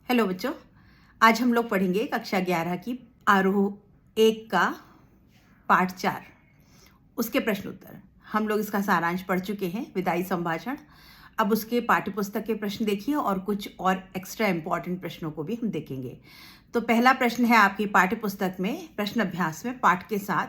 Hello बच्चों, आज हम लोग पढ़ेंगे कक्षा 11 की आरोह 1 का पाठ 4 उसके प्रश्न उत्तर। हम लोग इसका सारांश पढ़ चुके हैं, विदाई संभाषण। अब उसके पाठ्य पुस्तक के प्रश्न देखिए और कुछ और एक्स्ट्रा इम्पॉर्टेंट प्रश्नों को भी हम देखेंगे। तो पहला प्रश्न है आपकी पाठ्य पुस्तक में प्रश्न अभ्यास में पाठ के साथ,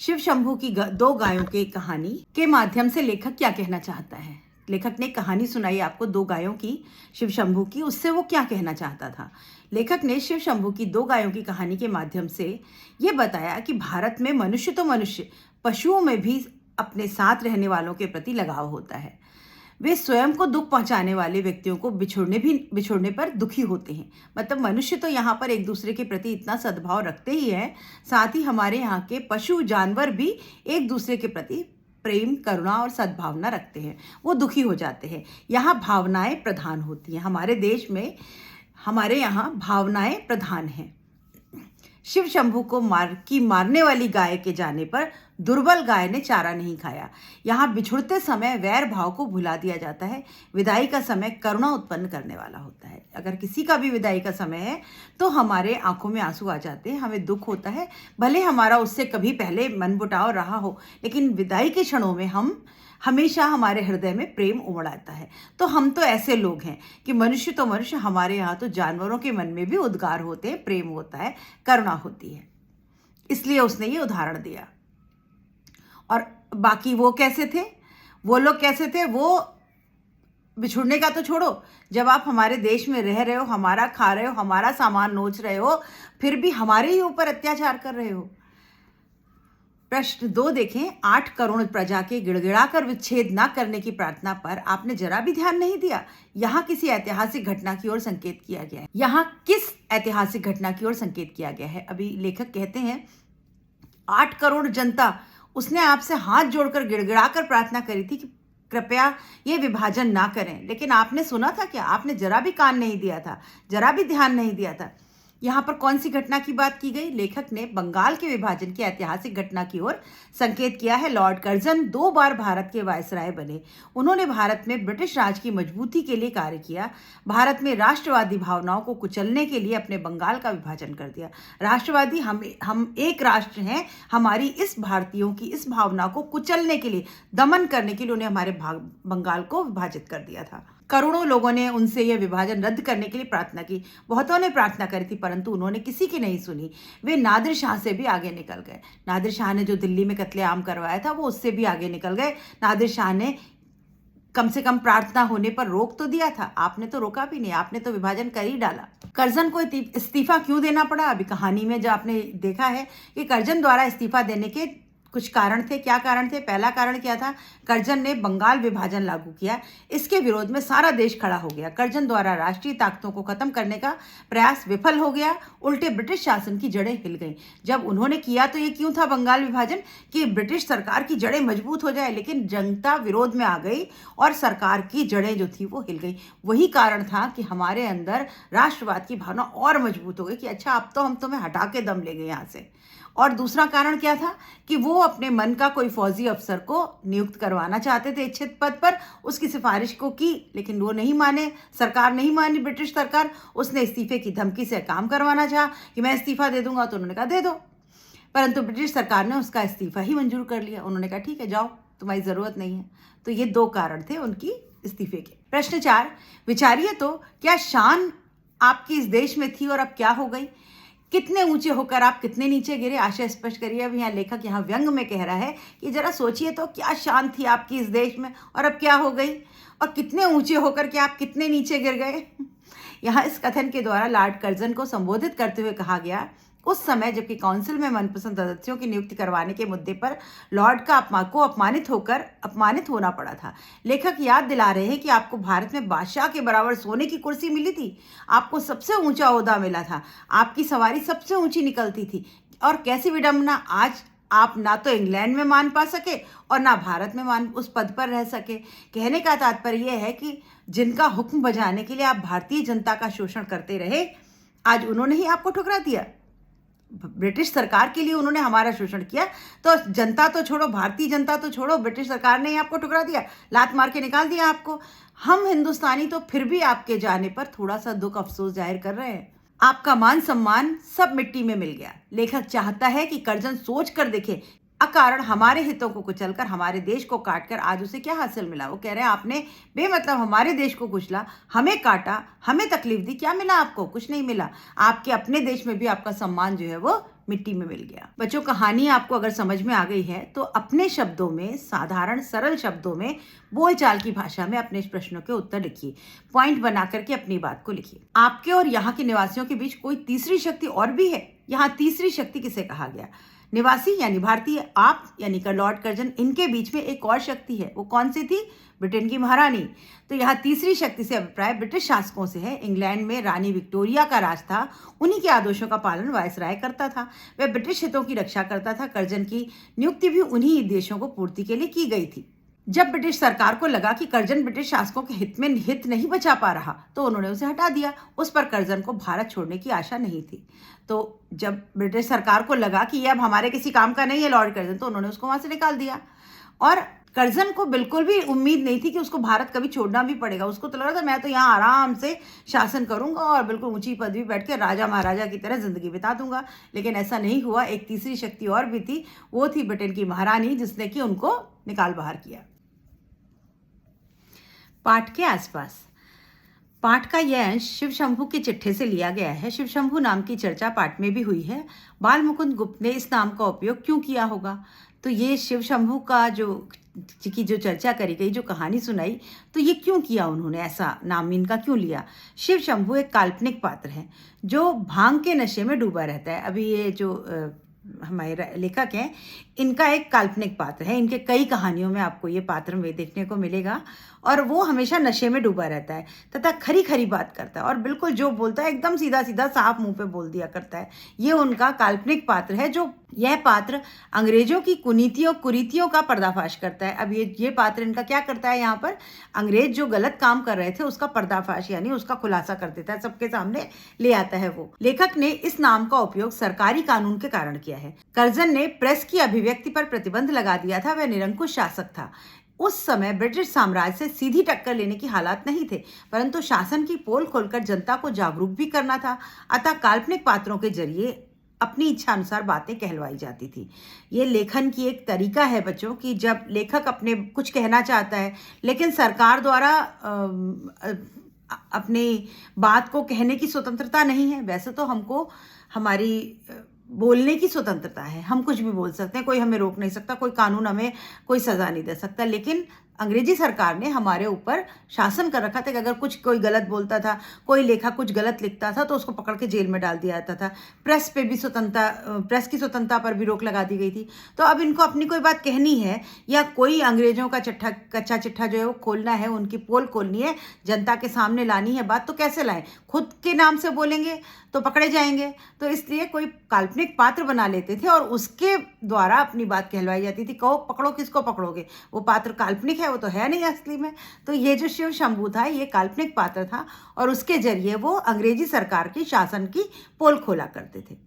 शिव शंभू की दो गायों की कहानी के माध्यम से लेखक क्या कहना चाहता है। लेखक ने कहानी सुनाई आपको दो गायों की, शिव शंभू की, उससे वो क्या कहना चाहता था। लेखक ने शिव शंभू की दो गायों की कहानी के माध्यम से ये बताया कि भारत में मनुष्य तो मनुष्य, पशुओं में भी अपने साथ रहने वालों के प्रति लगाव होता है। वे स्वयं को दुख पहुंचाने वाले व्यक्तियों को बिछोड़ने पर दुखी होते हैं। मतलब मनुष्य तो यहाँ पर एक दूसरे के प्रति इतना सद्भाव रखते ही हैं, साथ ही हमारे यहाँ के पशु जानवर भी एक दूसरे के प्रति प्रेम, करुणा और सद्भावना रखते हैं। वो दुखी हो जाते हैं। यहाँ भावनाएं प्रधान होती हैं। हमारे देश में हमारे यहाँ भावनाएं प्रधान हैं। शिव शंभू को मारने वाली गाय के जाने पर दुर्बल गाय ने चारा नहीं खाया। यहाँ बिछुड़ते समय वैर भाव को भुला दिया जाता है। विदाई का समय करुणा उत्पन्न करने वाला होता है। अगर किसी का भी विदाई का समय है तो हमारे आंखों में आंसू आ जाते हैं, हमें दुख होता है। भले हमारा उससे कभी पहले मनमुटाव रहा हो, लेकिन विदाई के क्षणों में हमेशा हमारे हृदय में प्रेम उमड़ आता है। तो हम तो ऐसे लोग हैं कि मनुष्य तो मनुष्य, हमारे यहाँ तो जानवरों के मन में भी उद्गार होते हैं, प्रेम होता है, करुणा होती है। इसलिए उसने ये उदाहरण दिया। और बाकी वो कैसे थे, वो लोग कैसे थे, वो बिछुड़ने का तो छोड़ो, जब आप हमारे देश में रह रहे हो, हमारा खा रहे हो, हमारा सामान नोच रहे हो, फिर भी हमारे ही ऊपर अत्याचार कर रहे हो। प्रश्न 2 देखें। 8 करोड़ प्रजा के गिड़गिड़ाकर विच्छेद न करने की प्रार्थना पर आपने जरा भी ध्यान नहीं दिया। यहाँ किसी ऐतिहासिक घटना की ओर संकेत किया गया है। यहाँ किस ऐतिहासिक घटना की ओर संकेत किया गया है? अभी लेखक कहते हैं 8 करोड़ जनता, उसने आपसे हाथ जोड़कर गिड़गिड़ाकर प्रार्थना करी थी कि कृपया ये विभाजन ना करें, लेकिन आपने सुना था क्या? आपने जरा भी कान नहीं दिया था, जरा भी ध्यान नहीं दिया था। यहाँ पर कौन सी घटना की बात की गई? लेखक ने बंगाल के विभाजन की ऐतिहासिक घटना की ओर संकेत किया है। लॉर्ड कर्जन 2 बार भारत के वायसराय बने। उन्होंने भारत में ब्रिटिश राज की मजबूती के लिए कार्य किया। भारत में राष्ट्रवादी भावनाओं को कुचलने के लिए अपने बंगाल का विभाजन कर दिया। राष्ट्रवादी, हम एक राष्ट्र हैं, हमारी इस भारतीयों की इस भावना को कुचलने के लिए, दमन करने के लिए उन्हें हमारे बंगाल को विभाजित कर दिया था। करोड़ों लोगों ने उनसे यह विभाजन रद्द करने के लिए प्रार्थना की। बहुतों ने प्रार्थना करी थी, परंतु उन्होंने किसी की नहीं सुनी। वे नादिर शाह से भी आगे निकल गए। नादिर शाह ने जो दिल्ली में कत्लेआम करवाया था, वो उससे भी आगे निकल गए। नादिर शाह ने कम से कम प्रार्थना होने पर रोक तो दिया था, आपने तो रोका भी नहीं, आपने तो विभाजन कर ही डाला। कर्जन को इस्तीफा क्यों देना पड़ा? अभी कहानी में जो आपने देखा है कि कर्जन द्वारा इस्तीफा देने के कुछ कारण थे। क्या कारण थे? पहला कारण क्या था? कर्जन ने बंगाल विभाजन लागू किया। इसके विरोध में सारा देश खड़ा हो गया। कर्जन द्वारा राष्ट्रीय ताकतों को खत्म करने का प्रयास विफल हो गया। उल्टे ब्रिटिश शासन की जड़ें हिल गईं। जब उन्होंने किया तो ये क्यों था बंगाल विभाजन, कि ब्रिटिश सरकार की जड़ें मजबूत हो जाए, लेकिन जनता विरोध में आ गई और सरकार की जड़ें जो थी वो हिल गई। वही कारण था कि हमारे अंदर राष्ट्रवाद की भावना और मजबूत हो गई कि अच्छा, अब तो हम तुम्हें हटा के दम ले गए यहाँ से। और दूसरा कारण क्या था कि वो अपने मन का कोई फौजी अफसर को नियुक्त करवाना चाहते थे इच्छित पद पर। उसकी सिफारिश को की, लेकिन वो नहीं माने, सरकार नहीं मानी, ब्रिटिश सरकार। उसने इस्तीफे की धमकी से काम करवाना चाहा कि मैं इस्तीफा दे दूंगा, तो उन्होंने कहा दे दो, परंतु ब्रिटिश सरकार ने उसका इस्तीफा ही मंजूर कर लिया। उन्होंने कहा ठीक है, जाओ, तुम्हारी जरूरत नहीं है। तो ये 2 कारण थे उनकी इस्तीफे के। प्रश्न 4, विचारिए तो, क्या शान आपकी इस देश में थी और अब क्या हो गई? कितने ऊंचे होकर आप कितने नीचे गिरे? आशय स्पष्ट करिए। अब यहाँ लेखक यहाँ व्यंग में कह रहा है कि जरा सोचिए तो, क्या शान थी आपकी इस देश में और अब क्या हो गई, और कितने ऊंचे होकर के आप कितने नीचे गिर गए। यहाँ इस कथन के द्वारा लॉर्ड कर्जन को संबोधित करते हुए कहा गया, उस समय जबकि काउंसिल में मनपसंद सदस्यों की नियुक्ति करवाने के मुद्दे पर लॉर्ड का अपमानित होना पड़ा था। लेखक याद दिला रहे हैं कि आपको भारत में बादशाह के बराबर सोने की कुर्सी मिली थी, आपको सबसे ऊंचा ओहदा मिला था, आपकी सवारी सबसे ऊंची निकलती थी। और कैसी विडंबना, आज आप ना तो इंग्लैंड में मान पा सके और ना भारत में उस पद पर रह सके। कहने का तात्पर्य यह है कि जिनका हुक्म बजाने के लिए आप भारतीय जनता का शोषण करते रहे, आज उन्होंने ही आपको ठुकरा दिया। ब्रिटिश सरकार के लिए उन्होंने हमारा शोषण किया, तो जनता तो छोड़ो, भारतीय जनता तो छोड़ो, ब्रिटिश सरकार ने ही आपको ठुकरा दिया, लात मार के निकाल दिया आपको। हम हिंदुस्तानी तो फिर भी आपके जाने पर थोड़ा सा दुख अफसोस जाहिर कर रहे हैं। आपका मान सम्मान सब मिट्टी में मिल गया। लेखक चाहता है कि कर्जन सोच कर देखे, अकारण हमारे हितों को कुचलकर हमारे देश को काटकर आज उसे क्या हासिल मिला। वो कह रहे हैं आपने बेमतलब हमारे देश को कुचला, हमें काटा, हमें तकलीफ दी, क्या मिला आपको? कुछ नहीं मिला। आपके अपने देश में भी आपका सम्मान जो है वो मिट्टी में मिल गया। बच्चों, कहानी आपको अगर समझ में आ गई है तो अपने शब्दों में, साधारण सरल शब्दों में, बोलचाल की भाषा में अपने इस प्रश्नों के उत्तर लिखिए। पॉइंट बना करके अपनी बात को लिखिए। आपके और यहाँ के निवासियों के बीच कोई तीसरी शक्ति और भी है? यहाँ तीसरी शक्ति किसे कहा गया? निवासी यानी भारतीय, आप यानी का लॉर्ड कर्जन, इनके बीच में एक और शक्ति है। वो कौन सी थी? ब्रिटेन की महारानी। तो यहाँ तीसरी शक्ति से अभिप्राय ब्रिटिश शासकों से है। इंग्लैंड में रानी विक्टोरिया का राज था, उन्हीं के आदेशों का पालन वायसराय करता था। वह ब्रिटिश हितों की रक्षा करता था। कर्जन की नियुक्ति भी उन्हीं देशों को पूर्ति के लिए की गई थी। जब ब्रिटिश सरकार को लगा कि कर्जन ब्रिटिश शासकों के हित नहीं बचा पा रहा, तो उन्होंने उसे हटा दिया। उस पर कर्जन को भारत छोड़ने की आशा नहीं थी। तो जब ब्रिटिश सरकार को लगा कि ये अब हमारे किसी काम का नहीं है लॉर्ड कर्जन, तो उन्होंने उसको वहां से निकाल दिया। और कर्जन को बिल्कुल भी उम्मीद नहीं थी कि उसको भारत कभी छोड़ना भी पड़ेगा। उसको तो लग रहा था मैं तो यहाँ आराम से शासन करूंगा और बिल्कुल ऊंची पदवी बैठ के राजा महाराजा की तरह जिंदगी बिता दूंगा। लेकिन ऐसा नहीं हुआ। एक तीसरी शक्ति और भी थी, वो थी ब्रिटेन की महारानी, जिसने कि उनको निकाल बाहर किया। पाठ के आसपास। पाठ का यह अंश शिव शंभू के चिट्ठे से लिया गया है। शिव शंभू नाम की चर्चा पाठ में भी हुई है। बाल मुकुंद गुप्त ने इस नाम का उपयोग क्यों किया होगा? तो ये शिव शंभू का जो चर्चा करी गई, जो कहानी सुनाई, तो ये क्यों किया उन्होंने? ऐसा नाम इनका क्यों लिया? शिव शंभू एक काल्पनिक पात्र है जो भांग के नशे में डूबा रहता है। अभी ये जो हमारे लेखक हैं, इनका एक काल्पनिक पात्र है। इनके कई कहानियों में आपको ये पात्र में देखने को मिलेगा। और वो हमेशा नशे में डूबा रहता है तथा खरी खरी बात करता है और बिल्कुल जो बोलता है एकदम सीधा सीधा साफ मुंह पे बोल दिया करता है। ये उनका काल्पनिक पात्र है। जो यह पात्र अंग्रेजों की कुरीतियों का पर्दाफाश करता है। अब ये पात्र इनका क्या करता है? यहाँ पर अंग्रेज जो गलत काम कर रहे थे उसका पर्दाफाश यानी उसका खुलासा कर देता है, सबके सामने ले आता है। वो लेखक ने इस नाम का उपयोग सरकारी कानून के कारण किया है। कर्जन ने प्रेस की अभिव्यक्ति पर प्रतिबंध लगा दिया था। वह निरंकुश शासक था। उस समय ब्रिटिश साम्राज्य से सीधी टक्कर लेने की हालात नहीं थे, परंतु शासन की पोल खोलकर जनता को जागरूक भी करना था। अतः काल्पनिक पात्रों के जरिए अपनी इच्छा अनुसार बातें कहलवाई जाती थी। ये लेखन की एक तरीका है बच्चों कि जब लेखक अपने कुछ कहना चाहता है लेकिन सरकार द्वारा अपनी बात को कहने की स्वतंत्रता नहीं है। वैसे तो हमको हमारी बोलने की स्वतंत्रता है, हम कुछ भी बोल सकते हैं, कोई हमें रोक नहीं सकता, कोई कानून हमें कोई सजा नहीं दे सकता। लेकिन अंग्रेजी सरकार ने हमारे ऊपर शासन कर रखा था कि अगर कोई गलत बोलता था, कोई लेखक कुछ गलत लिखता था, तो उसको पकड़ के जेल में डाल दिया जाता था। प्रेस की स्वतंत्रता पर भी रोक लगा दी गई थी। तो अब इनको अपनी कोई बात कहनी है या कोई अंग्रेजों का कच्चा चिट्ठा जो है वो खोलना है, उनकी पोल खोलनी है, जनता के सामने लानी है बात, तो कैसे लाएं? खुद के नाम से बोलेंगे तो पकड़े जाएंगे। तो इसलिए कोई काल्पनिक पात्र बना लेते थे और उसके द्वारा अपनी बात कहलवाई जाती थी। कहो पकड़ो, किसको पकड़ोगे? वो पात्र काल्पनिक है, वो तो है नहीं असली में। तो ये जो शिव शंभू था ये काल्पनिक पात्र था और उसके जरिए वो अंग्रेजी सरकार की शासन की पोल खोला करते थे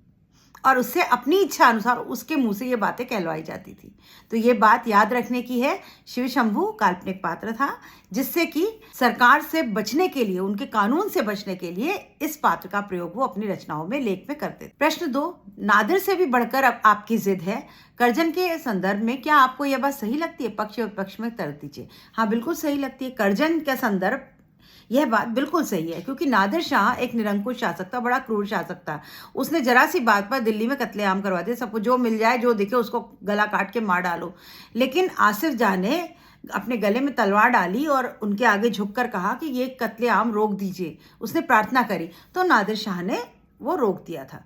और उससे अपनी इच्छा अनुसार उसके मुंह से ये बातें कहलवाई जाती थी। तो ये बात याद रखने की है। शिव शंभू काल्पनिक पात्र था जिससे कि सरकार से बचने के लिए, उनके कानून से बचने के लिए इस पात्र का प्रयोग वो अपनी रचनाओं में, लेख में करते थे। प्रश्न 2, नादिर से भी बढ़कर अब आपकी जिद है। कर्जन के संदर्भ में क्या आपको यह बात सही लगती है? पक्ष विपक्ष में तर्क दीजिए। हाँ, बिल्कुल सही लगती है। कर्जन का संदर्भ, यह बात बिल्कुल सही है क्योंकि नादिर शाह एक निरंकुश शासक था, बड़ा क्रूर शासक था। उसने जरा सी बात पर दिल्ली में कत्लेआम करवा दिया। सबको जो मिल जाए, जो दिखे उसको गला काट के मार डालो। लेकिन आसिफ जाह ने अपने गले में तलवार डाली और उनके आगे झुककर कहा कि ये कत्लेआम रोक दीजिए। उसने प्रार्थना करी तो नादिर शाह ने वो रोक दिया था।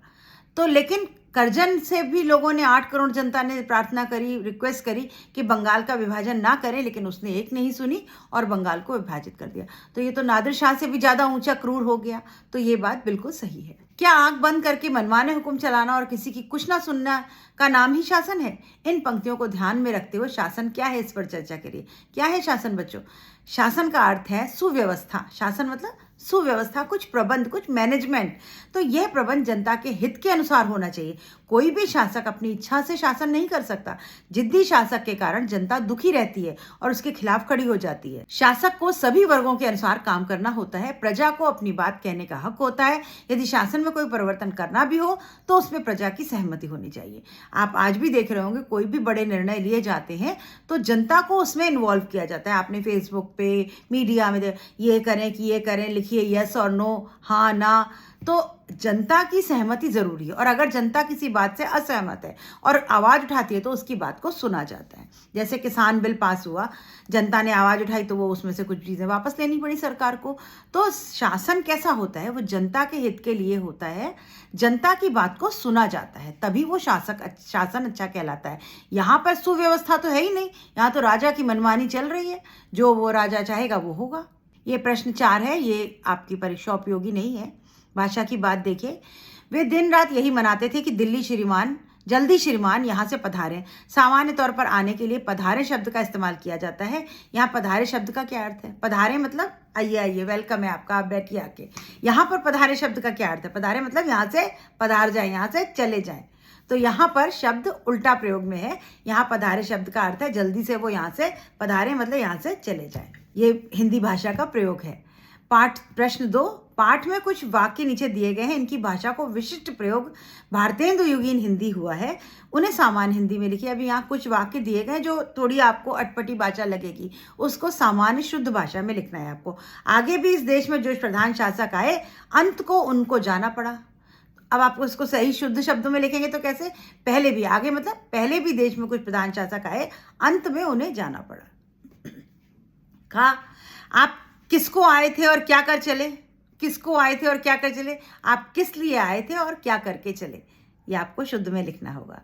तो लेकिन कर्जन से भी लोगों ने, 8 करोड़ जनता ने प्रार्थना करी, रिक्वेस्ट करी कि बंगाल का विभाजन ना करें, लेकिन उसने एक नहीं सुनी और बंगाल को विभाजित कर दिया। तो ये तो नादिर शाह से भी ज़्यादा ऊंचा क्रूर हो गया। तो ये बात बिल्कुल सही है। क्या आंख बंद करके मनमाने हुक्म चलाना और किसी की कुछ ना सुनना का नाम ही शासन है? इन पंक्तियों को ध्यान में रखते हुए शासन क्या है, इस पर चर्चा करिए। क्या है शासन बच्चों? शासन का अर्थ है सुव्यवस्था। शासन मतलब सुव्यवस्था, कुछ प्रबंध, कुछ मैनेजमेंट। तो यह प्रबंध जनता के हित के अनुसार होना चाहिए। कोई भी शासक अपनी इच्छा से शासन नहीं कर सकता। जिद्दी शासक के कारण जनता दुखी रहती है और उसके खिलाफ खड़ी हो जाती है। शासक को सभी वर्गों के अनुसार काम करना होता है। प्रजा को अपनी बात कहने का हक होता है। यदि शासन में कोई परिवर्तन करना भी हो तो उसमें प्रजा की सहमति होनी चाहिए। आप आज भी देख रहे होंगे, कोई भी बड़े निर्णय लिए जाते हैं तो जनता को उसमें इन्वॉल्व किया जाता है। आपने फेसबुक पे, मीडिया में ये करें कि ये करें, लिखिए यस और नो, हाँ ना। तो जनता की सहमति जरूरी है और अगर जनता किसी बात से असहमत है और आवाज उठाती है तो उसकी बात को सुना जाता है। जैसे किसान बिल पास हुआ, जनता ने आवाज उठाई तो वो उसमें से कुछ चीजें वापस लेनी पड़ी सरकार को। तो शासन कैसा होता है, वो जनता के हित के लिए होता है। जनता की बात को सुना जाता है, तभी वो शासन अच्छा कहलाता है। यहाँ पर सुव्यवस्था तो है ही नहीं, यहाँ तो राजा की मनमानी चल रही है, जो वो राजा चाहेगा वो होगा। ये प्रश्न 4 है, ये आपकी परीक्षा उपयोगी नहीं है। भाषा की बात देखिए, वे दिन रात यही मनाते थे कि जल्दी श्रीमान यहाँ से पधारें। सामान्य तौर पर आने के लिए पधारें शब्द का इस्तेमाल किया जाता है। यहाँ पधारे शब्द का क्या अर्थ है? पधारे मतलब आइए आइए, वेलकम है आपका, आप बैठिए आके। यहाँ पर पधारे शब्द का क्या अर्थ है? पधारे मतलब यहाँ से पधार जाए, यहाँ से चले जाए। तो यहाँ पर शब्द उल्टा प्रयोग में है। यहाँ पधारे शब्द का अर्थ है जल्दी से वो यहाँ से पधारे, मतलब यहाँ से चले जाए। ये हिंदी भाषा का प्रयोग है। प्रश्न 2, पाठ में कुछ वाक्य नीचे दिए गए हैं, इनकी भाषा को विशिष्ट प्रयोग भारतेंदु युगीन हिंदी हुआ है, उन्हें सामान्य हिंदी में लिखिए। अभी यहाँ कुछ वाक्य दिए गए जो थोड़ी आपको अटपटी भाषा लगेगी, उसको सामान्य शुद्ध भाषा में लिखना है आपको। आगे भी इस देश में जो प्रधान शासक आए, अंत को उनको जाना पड़ा। अब आपको इसको सही शुद्ध शब्दों में लिखेंगे तो कैसे? पहले भी, आगे मतलब पहले भी देश में कुछ प्रधान शासक आए, अंत में उन्हें जाना पड़ा। कहा, आप किसको आए थे और क्या कर चले? किसको आए थे और क्या कर चले? आप किस लिए आए थे और क्या करके चले? ये आपको शुद्ध में लिखना होगा।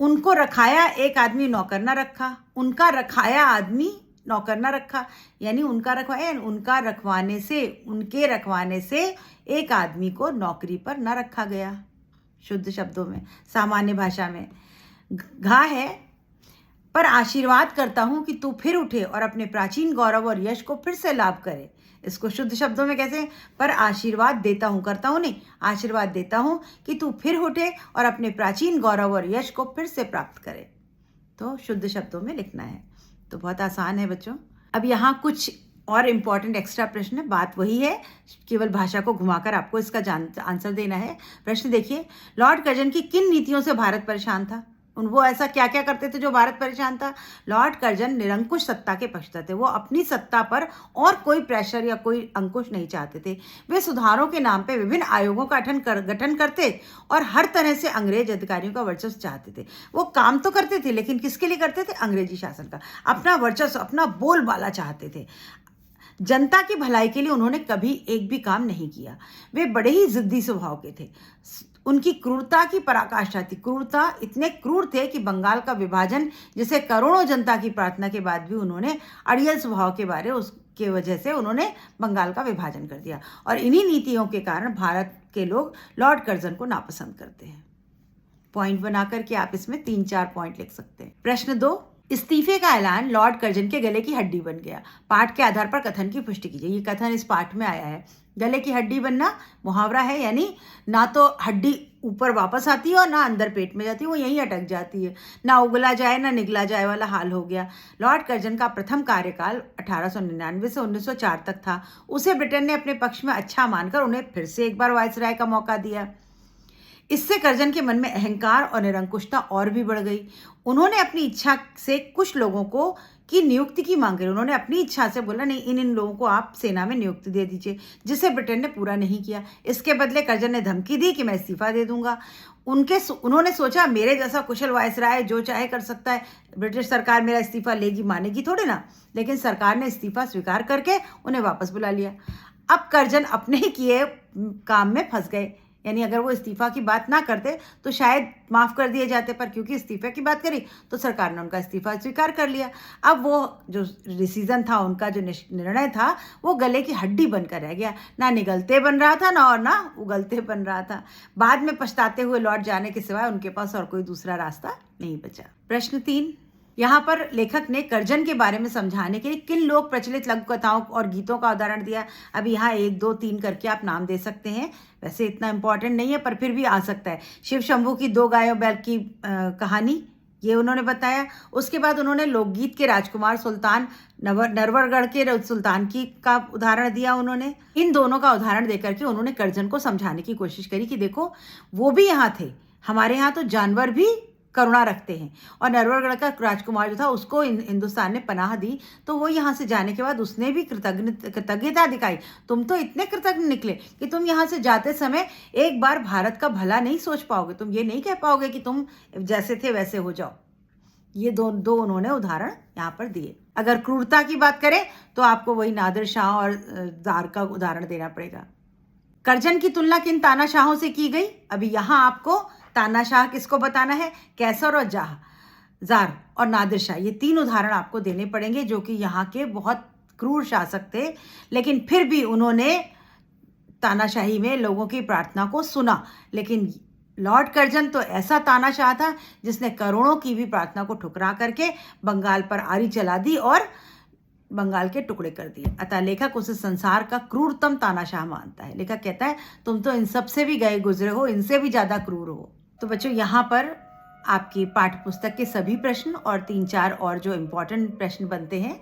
उनको रखाया एक आदमी नौकर न रखा। उनका रखाया आदमी नौकर न रखा, यानी उनका रखवाया, उनका रखवाने से, उनके रखवाने से एक आदमी को नौकरी पर न रखा गया। शुद्ध शब्दों में, सामान्य भाषा में। घा है, पर आशीर्वाद करता हूं कि तू फिर उठे और अपने प्राचीन गौरव और यश को फिर से लाभ करे। इसको शुद्ध शब्दों में कैसे? पर आशीर्वाद देता हूं, करता हूं नहीं, आशीर्वाद देता हूं कि तू फिर उठे और अपने प्राचीन गौरव और यश को फिर से प्राप्त करे। तो शुद्ध शब्दों में लिखना है। तो बहुत आसान है बच्चों। अब यहाँ कुछ और इम्पॉर्टेंट एक्स्ट्रा प्रश्न है, बात वही है, केवल भाषा को घुमाकर आपको इसका आंसर देना है। प्रश्न देखिए, लॉर्ड कर्जन की किन नीतियों से भारत परेशान था? वो ऐसा क्या क्या करते थे जो भारत परेशान था? लॉर्ड कर्जन निरंकुश सत्ता के पक्षधर थे। वो अपनी सत्ता पर और कोई प्रेशर या कोई अंकुश नहीं चाहते थे। वे सुधारों के नाम पे विभिन्न आयोगों का गठन करते और हर तरह से अंग्रेज अधिकारियों का वर्चस्व चाहते थे। वो काम तो करते थे, लेकिन किसके लिए करते थे? अंग्रेजी शासन का। अपना वर्चस्व, अपना बोलबाला चाहते थे। जनता की भलाई के लिए उन्होंने कभी एक भी काम नहीं किया। वे बड़े ही जिद्दी स्वभाव के थे। उनकी क्रूरता की पराकाष्ठा थी। क्रूरता, इतने क्रूर थे कि बंगाल का विभाजन, जिसे करोड़ों जनता की प्रार्थना के बाद भी उन्होंने अड़ियल स्वभाव के बारे उसके वजह से उन्होंने बंगाल का विभाजन कर दिया। और इन्हीं नीतियों के कारण भारत के लोग लॉर्ड कर्जन को नापसंद करते हैं। पॉइंट बनाकर के आप इसमें 3-4 पॉइंट लिख सकते हैं। प्रश्न 2, इस्तीफे का ऐलान लॉर्ड कर्जन के गले की हड्डी बन गया। पाठ के आधार पर कथन की पुष्टि कीजिए। ये कथन इस पाठ में आया है। गले की हड्डी बनना मुहावरा है, यानी ना तो हड्डी ऊपर वापस आती है और ना अंदर पेट में जाती है, वो यहीं अटक जाती है। ना उगला जाए ना निगला जाए वाला हाल हो गया। लॉर्ड कर्जन का प्रथम कार्यकाल 1899 से 1904 तक था। उसे ब्रिटेन ने अपने पक्ष में अच्छा मानकर उन्हें फिर से एक बार वायसराय का मौका दिया। इससे कर्जन के मन में अहंकार और निरंकुशता और भी बढ़ गई। उन्होंने अपनी इच्छा से कुछ लोगों को की नियुक्ति की मांग करी। उन्होंने अपनी इच्छा से बोला, नहीं, इन लोगों को आप सेना में नियुक्ति दे दीजिए, जिसे ब्रिटेन ने पूरा नहीं किया। इसके बदले कर्जन ने धमकी दी कि मैं इस्तीफा दे दूंगा। उन्होंने सोचा, मेरे जैसा कुशल वायसराय जो चाहे कर सकता है, ब्रिटिश सरकार मेरा इस्तीफा लेगी, मानेगी थोड़ी ना। लेकिन सरकार ने इस्तीफा स्वीकार करके उन्हें वापस बुला लिया। अब कर्जन अपने ही किए काम में फंस गए, यानी अगर वो इस्तीफा की बात ना करते तो शायद माफ कर दिए जाते, पर क्योंकि इस्तीफे की बात करी तो सरकार ने उनका इस्तीफा स्वीकार कर लिया। अब वो जो डिसीजन था, उनका जो निर्णय था, वो गले की हड्डी बनकर रह गया। ना निगलते बन रहा था ना उगलते बन रहा था। बाद में पछताते हुए लौट जाने के सिवाय उनके पास और कोई दूसरा रास्ता नहीं बचा। प्रश्न 3, यहाँ पर लेखक ने कर्जन के बारे में समझाने के लिए किन लोक प्रचलित लघु कथाओं और गीतों का उदाहरण दिया। अब यहाँ 1, 2, 3 करके आप नाम दे सकते हैं। वैसे इतना इम्पोर्टेंट नहीं है पर फिर भी आ सकता है। शिव शंभू की 2 गायों बैल की कहानी, ये उन्होंने बताया। उसके बाद उन्होंने लोकगीत के राजकुमार सुल्तान नरवरगढ़ के सुल्तान की का उदाहरण दिया उन्होंने। इन दोनों का उदाहरण देकर के उन्होंने कर्जन को समझाने की कोशिश करी कि देखो वो भी यहाँ थे, हमारे यहाँ तो जानवर भी करुणा रखते हैं, और नरवरगढ़ का राजकुमार जो था उसको हिंदुस्तान ने पनाह दी, तो वो यहाँ से जाने के बाद उसने भी कृतज्ञता दिखाई। तुम तो इतने कृतज्ञ निकले कि तुम यहाँ से जाते समय एक बार भारत का भला नहीं सोच पाओगे, तुम ये नहीं कह पाओगे कि तुम जैसे थे वैसे हो जाओ। ये दो उन्होंने उदाहरण यहाँ पर दिए। अगर क्रूरता की बात करें तो आपको वही नादिर शाह और जार का उदाहरण देना पड़ेगा। कर्जन की तुलना किन तानाशाहों से की गई? अभी यहाँ आपको तानाशाह किसको बताना है, कैसर और जार और नादिर शाह, ये 3 उदाहरण आपको देने पड़ेंगे जो कि यहाँ के बहुत क्रूर शासक थे, लेकिन फिर भी उन्होंने तानाशाही में लोगों की प्रार्थना को सुना। लेकिन लॉर्ड कर्जन तो ऐसा तानाशाह था जिसने करोड़ों की भी प्रार्थना को ठुकरा करके बंगाल पर आरी चला दी और बंगाल के टुकड़े कर दिए। अतः लेखक उसे संसार का क्रूरतम तानाशाह मानता है। लेखक कहता है तुम तो इन सब से भी गए गुजरे हो, इनसे भी ज़्यादा क्रूर हो। तो बच्चों यहाँ पर आपकी पाठ्य पुस्तक के सभी प्रश्न और 3-4 और जो इम्पोर्टेंट प्रश्न बनते हैं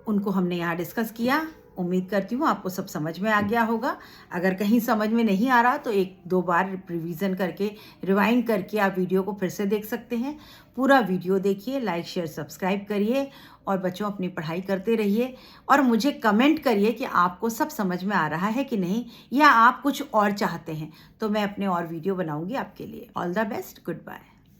उनको हमने यहाँ डिस्कस किया। उम्मीद करती हूँ आपको सब समझ में आ गया होगा। अगर कहीं समझ में नहीं आ रहा तो 1-2 बार रिवीजन करके रिवाइंड करके आप वीडियो को फिर से देख सकते हैं। पूरा वीडियो देखिए, लाइक शेयर सब्सक्राइब करिए और बच्चों अपनी पढ़ाई करते रहिए और मुझे कमेंट करिए कि आपको सब समझ में आ रहा है कि नहीं, या आप कुछ और चाहते हैं तो मैं अपने और वीडियो बनाऊंगी आपके लिए। All the best, good bye.